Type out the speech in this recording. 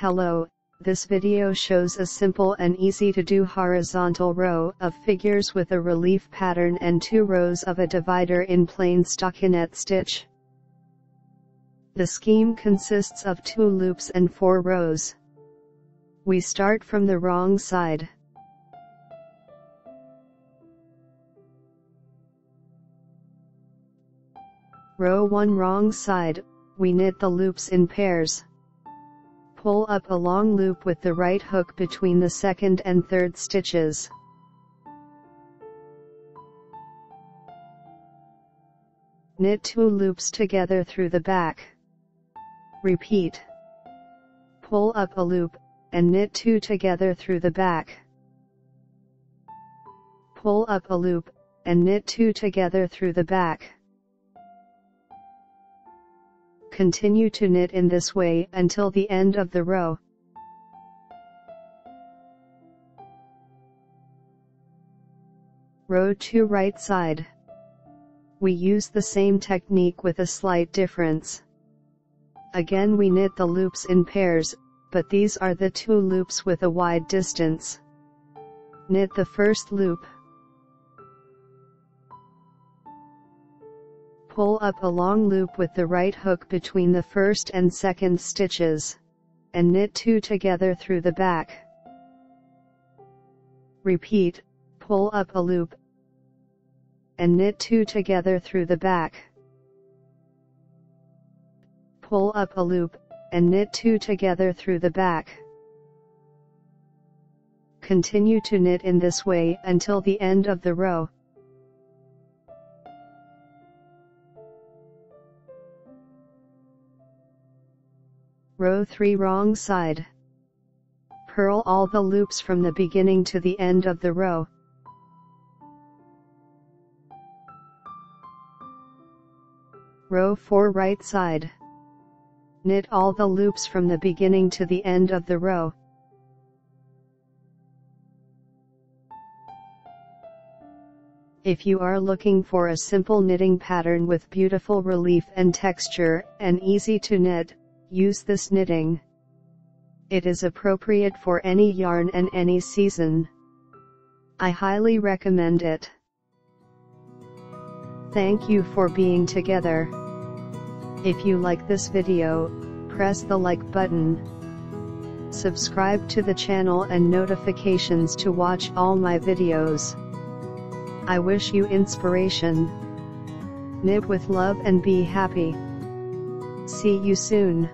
Hello, this video shows a simple and easy to do horizontal row of figures with a relief pattern and 2 rows of a divider in plain stockinette stitch. The scheme consists of 2 loops and 4 rows. We start from the wrong side. Row 1 wrong side, we knit the loops in pairs. Pull up a long loop with the right hook between the 2nd and 3rd stitches. Knit 2 loops together through the back. Repeat. Pull up a loop, and knit 2 together through the back. Pull up a loop, and knit 2 together through the back. Continue to knit in this way until the end of the row. Row 2 right side. We use the same technique with a slight difference. Again we knit the loops in pairs, but these are the 2 loops with a wide distance. Knit the first loop. Pull up a long loop with the right hook between the 1st and 2nd stitches, and knit 2 together through the back. Repeat, pull up a loop, and knit 2 together through the back. Pull up a loop, and knit 2 together through the back. Continue to knit in this way until the end of the row. Row 3 wrong side. Purl all the loops from the beginning to the end of the row. Row 4 right side. Knit all the loops from the beginning to the end of the row. If you are looking for a simple knitting pattern with beautiful relief and texture, and easy to knit, use this knitting. It is appropriate for any yarn and any season. I highly recommend it. Thank you for being together. If you like this video, press the like button. Subscribe to the channel and notifications to watch all my videos. I wish you inspiration. Knit with love and be happy. See you soon.